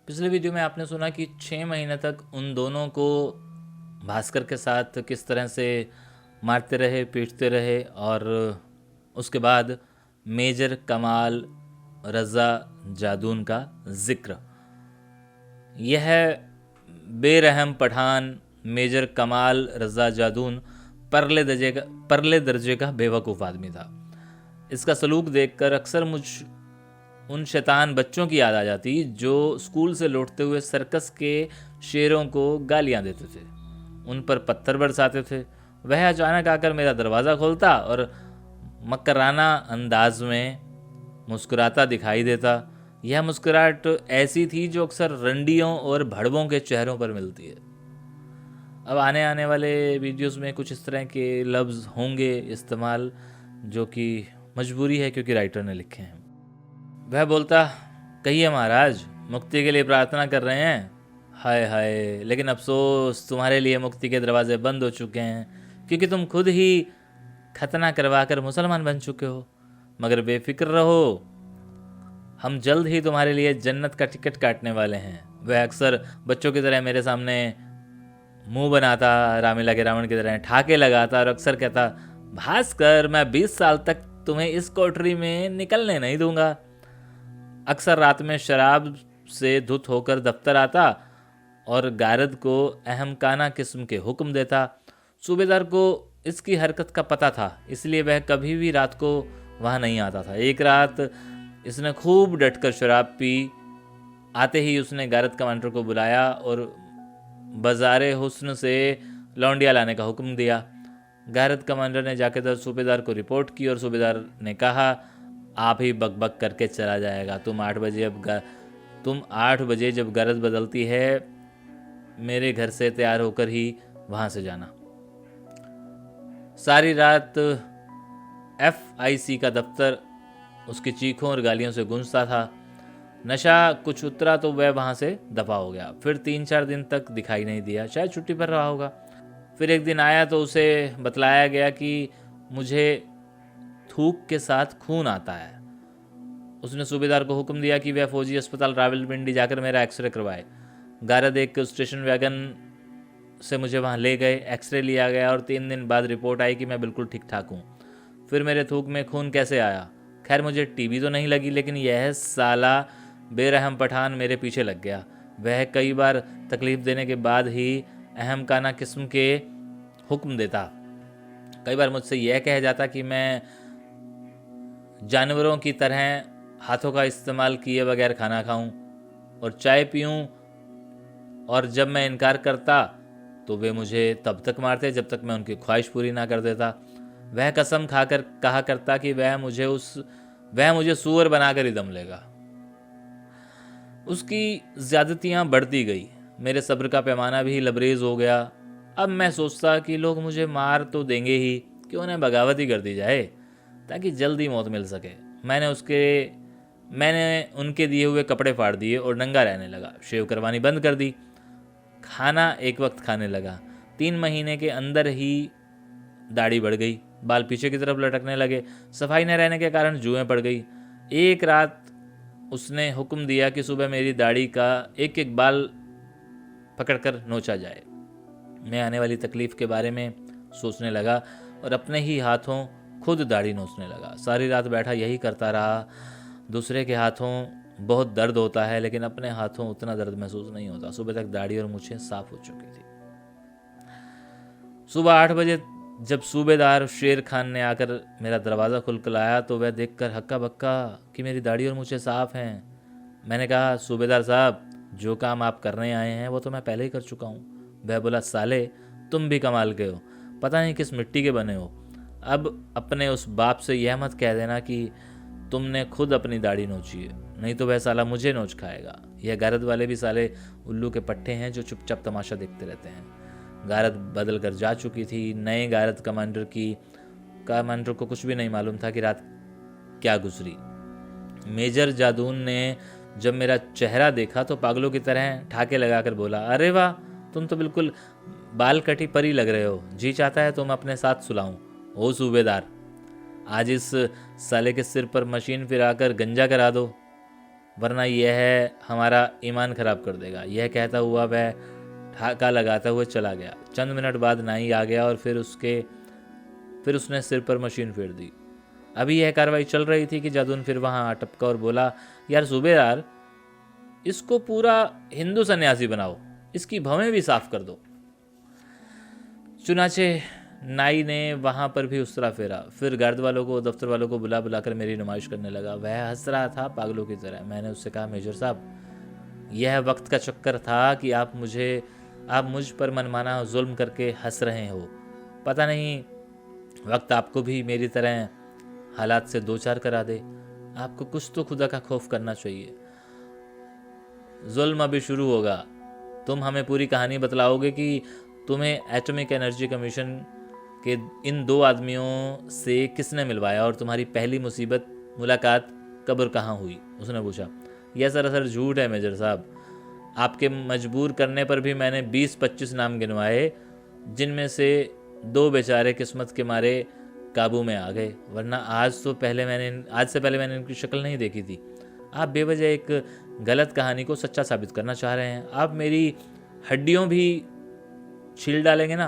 पिछले वीडियो में आपने सुना कि 6 महीने तक उन दोनों को भास्कर के साथ किस तरह से मारते रहे, पीटते रहे, और उसके बाद मेजर कमाल रज़ा जादून का जिक्र। यह बेरहम पठान मेजर कमाल रज़ा जादून परले दर्जे का बेवकूफ़ आदमी था। इसका सलूक देखकर अक्सर मुझ उन शैतान बच्चों की याद आ जाती जो स्कूल से लौटते हुए सर्कस के शेरों को गालियां देते थे, उन पर पत्थर बरसाते थे। वह अचानक आकर मेरा दरवाज़ा खोलता और मकराना अंदाज में मुस्कुराता दिखाई देता। यह मुस्कुराहट ऐसी थी जो अक्सर रंडियों और भड़वों के चेहरों पर मिलती है। अब आने वाले वीडियोस में कुछ इस तरह के लफ्ज़ होंगे इस्तेमाल, जो कि मजबूरी है क्योंकि राइटर ने लिखे हैं। वह बोलता, कहिए महाराज, मुक्ति के लिए प्रार्थना कर रहे हैं? हाय हाय, लेकिन अफसोस तुम्हारे लिए मुक्ति के दरवाजे बंद हो चुके हैं, क्योंकि तुम खुद ही खतना करवा कर मुसलमान बन चुके हो। मगर बेफिक्र रहो, हम जल्द ही तुम्हारे लिए जन्नत का टिकट काटने वाले हैं। वह अक्सर बच्चों की तरह मेरे सामने मुंह बनाता, रामीला के रावण की तरह ठाके लगाता और अक्सर कहता, भास्कर, मैं 20 साल तक तुम्हें इस कोठरी में निकलने नहीं दूंगा। अक्सर रात में शराब से धुत होकर दफ्तर आता और गारद को अहमकाना किस्म के हुक्म देता। सूबेदार को इसकी हरकत का पता था, इसलिए वह कभी भी रात को वहाँ नहीं आता था। एक रात इसने खूब डटकर शराब पी। आते ही उसने गारद कमांडर को बुलाया और बाजारे हुस्न से लौंडिया लाने का हुक्म दिया। गारद कमांडर ने जाकर सूबेदार को रिपोर्ट की और सूबेदार ने कहा, आप ही बकबक करके चला जाएगा। तुम 8 बजे जब गरज बदलती है, मेरे घर से तैयार होकर ही वहाँ से जाना। सारी रात FIC का दफ्तर उसकी चीखों और गालियों से गूंजता था। नशा कुछ उतरा तो वह वहाँ से दफा हो गया। फिर 3-4 दिन तक दिखाई नहीं दिया, शायद छुट्टी पर रहा होगा। फिर एक दिन आया तो उसे बतलाया गया कि मुझे थूक के साथ खून आता है। उसने सूबेदार को हुक्म दिया कि वह फौजी अस्पताल रावलपिंडी जाकर मेरा एक्सरे करवाए। गारद एक स्टेशन वैगन से मुझे वहाँ ले गए, एक्सरे लिया गया और 3 दिन बाद रिपोर्ट आई कि मैं बिल्कुल ठीक ठाक हूँ। फिर मेरे थूक में खून कैसे आया? खैर, मुझे टीबी तो नहीं लगी, लेकिन यह साला बेरहम पठान मेरे पीछे लग गया। वह कई बार तकलीफ देने के बाद ही अहमकाना किस्म के हुक्म देता। कई बार मुझसे यह कह जाता कि मैं जानवरों की तरह हाथों का इस्तेमाल किए बगैर खाना खाऊं और चाय पीऊं, और जब मैं इनकार करता तो वे मुझे तब तक मारते जब तक मैं उनकी ख्वाहिश पूरी ना कर देता। वह कसम खाकर कहा करता कि वह मुझे सूअर बनाकर ही दम लेगा। उसकी ज्यादतियां बढ़ती गई, मेरे सब्र का पैमाना भी लबरेज हो गया। अब मैं सोचता कि लोग मुझे मार तो देंगे ही, क्यों ना बगावत ही कर दी जाए ताकि जल्दी मौत मिल सके। मैंने उनके दिए हुए कपड़े फाड़ दिए और नंगा रहने लगा। शेव करवानी बंद कर दी। खाना एक वक्त खाने लगा। 3 महीने के अंदर ही दाढ़ी बढ़ गई, बाल पीछे की तरफ लटकने लगे। सफाई न रहने के कारण जुएं पड़ गई। एक रात उसने हुक्म दिया कि सुबह मेरी दाढ़ी का एक एक बाल पकड़कर नोचा जाए। मैं आने वाली तकलीफ के बारे में सोचने लगा और अपने ही हाथों खुद दाढ़ी नोचने लगा। सारी रात बैठा यही करता रहा। दूसरे के हाथों बहुत दर्द होता है, लेकिन अपने हाथों उतना दर्द महसूस नहीं होता। सुबह तक दाढ़ी और मूछें साफ हो चुकी थी। सुबह 8 बजे जब सूबेदार शेर खान ने आकर मेरा दरवाज़ा खुलखुलाया तो वह देखकर हक्का बक्का कि मेरी दाढ़ी और मूछें साफ हैं। मैंने कहा, सूबेदार साहब, जो काम आप करने आए हैं वो तो मैं पहले ही कर चुका हूँ। वह बोला, साले, तुम भी कमाल के हो, पता नहीं किस मिट्टी के बने हो। अब अपने उस बाप से यह मत कह देना कि तुमने खुद अपनी दाढ़ी नोची है, नहीं तो वह साला मुझे नोच खाएगा। यह गारद वाले भी साले उल्लू के पट्टे हैं जो चुपचाप तमाशा देखते रहते हैं। गारद बदल कर जा चुकी थी। नए गारद कमांडर को कुछ भी नहीं मालूम था कि रात क्या गुजरी। मेजर जादून ने जब मेरा चेहरा देखा तो पागलों की तरह ठाके लगाकर बोला, अरे वाह, तुम तो बिल्कुल बाल कटी परी लग रहे हो। जी चाहता है तुम अपने साथ सुलाऊं। ओ सूबेदार, आज इस साले के सिर पर मशीन फिराकर गंजा करा दो। वरना यह हमारा ईमान खराब कर देगा। यह कहता हुआ वह ठाका लगाता हुआ चला गया। चंद मिनट बाद नाई आ गया और फिर उसने सिर पर मशीन फेर दी। अभी यह कार्रवाई चल रही थी कि जादून फिर वहां टपका और बोला, यार सूबेदार, इसको पूरा हिंदू सन्यासी बनाओ, इसकी भवें भी साफ कर दो। चुनाचे नाई ने वहां पर भी उसरा फेरा, फिर गर्द वालों को, दफ्तर वालों को बुला बुलाकर मेरी नुमाइश करने लगा। वह हंस रहा था पागलों की तरह। मैंने उससे कहा, मेजर साहब, यह वक्त का चक्कर था कि आप मुझ पर मनमाना जुल्म करके हंस रहे हो। पता नहीं वक्त आपको भी मेरी तरह हालात से दो चार करा दे। आपको कुछ तो खुदा का खौफ करना चाहिए। जुल्म अभी शुरू होगा। तुम हमें पूरी कहानी बतलाओगे कि तुम्हें एटॉमिक एनर्जी कमीशन के इन दो आदमियों से किसने मिलवाया और तुम्हारी पहली मुलाकात कब और कहाँ हुई? उसने पूछा। यह सरासर झूठ है मेजर साहब। आपके मजबूर करने पर भी मैंने 20-25 नाम गिनवाए, जिनमें से 2 बेचारे किस्मत के मारे काबू में आ गए, वरना आज से पहले मैंने इनकी शक्ल नहीं देखी थी। आप बेवजह एक गलत कहानी को सच्चा साबित करना चाह रहे हैं। आप मेरी हड्डियों भी छील डालेंगे ना,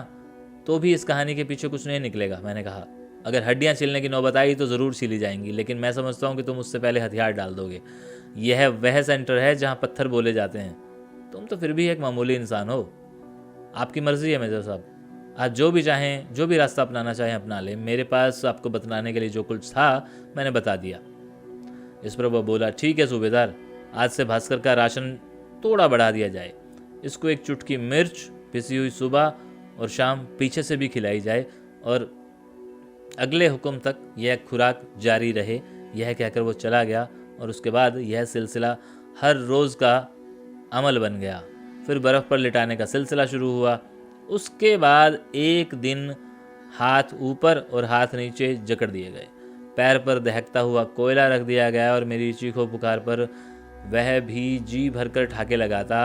तो भी इस कहानी के पीछे कुछ नहीं निकलेगा। मैंने कहा, अगर हड्डियां छीलने की नौबत आई तो ज़रूर छीली जाएंगी, लेकिन मैं समझता हूँ कि तुम उससे पहले हथियार डाल दोगे। यह वह सेंटर है जहाँ पत्थर बोले जाते हैं। तुम तो फिर भी एक मामूली इंसान हो। आपकी मर्जी है मेजर साहब, आज जो भी चाहें, जो भी रास्ता अपनाना चाहें अपना लें। मेरे पास आपको बतलाने के लिए जो कुछ था मैंने बता दिया। इस पर वह बोला, ठीक है सूबेदार, आज से भास्कर का राशन थोड़ा बढ़ा दिया जाए। इसको एक चुटकी मिर्च पिसी हुई सुबह और शाम पीछे से भी खिलाई जाए और अगले हुक्म तक यह खुराक जारी रहे। यह कहकर वो चला गया और उसके बाद यह सिलसिला हर रोज़ का अमल बन गया। फिर बर्फ़ पर लिटाने का सिलसिला शुरू हुआ। उसके बाद एक दिन हाथ ऊपर और हाथ नीचे जकड़ दिए गए, पैर पर दहकता हुआ कोयला रख दिया गया और मेरी चीखों पुकार पर वह भी जी भरकर ठाके लगाता।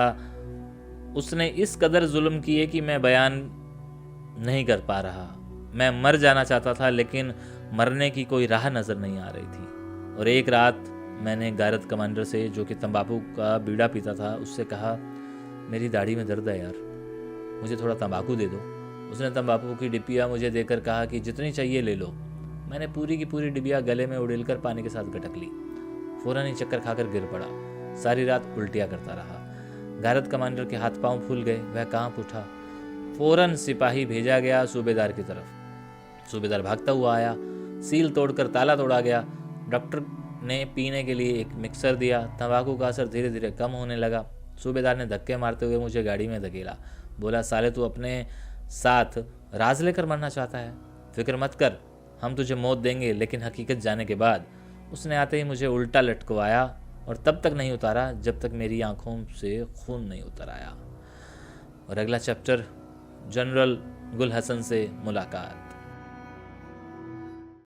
उसने इस कदर जुल्म किए कि मैं बयान नहीं कर पा रहा। मैं मर जाना चाहता था, लेकिन मरने की कोई राह नज़र नहीं आ रही थी। और एक रात मैंने गारद कमांडर से, जो कि तंबाकू का बीड़ा पीता था, उससे कहा, मेरी दाढ़ी में दर्द है यार, मुझे थोड़ा तंबाकू दे दो। उसने तंबाकू की डिबिया मुझे देकर कहा कि जितनी चाहिए ले लो। मैंने पूरी की पूरी डिबिया गले में उड़ेलकर पानी के साथ गटक ली। फौरन ही चक्कर खाकर गिर पड़ा। सारी रात उल्टियाँ करता रहा। गारद कमांडर के हाथ पांव फूल गए। वह कांप उठा। फौरन सिपाही भेजा गया सूबेदार की तरफ। सूबेदार भागता हुआ आया। सील तोड़कर ताला तोड़ा गया। डॉक्टर ने पीने के लिए एक मिक्सर दिया। तंबाकू का असर धीरे धीरे कम होने लगा। सूबेदार ने धक्के मारते हुए मुझे गाड़ी में धकेला। बोला, साले तू अपने साथ राज लेकर मरना चाहता है? फिक्र मत कर, हम तुझे मौत देंगे, लेकिन हकीकत जाने के बाद। उसने आते ही मुझे उल्टा लटकवाया और तब तक नहीं उतारा जब तक मेरी आंखों से खून नहीं उतर आया। और अगला चैप्टर, जनरल गुल हसन से मुलाकात।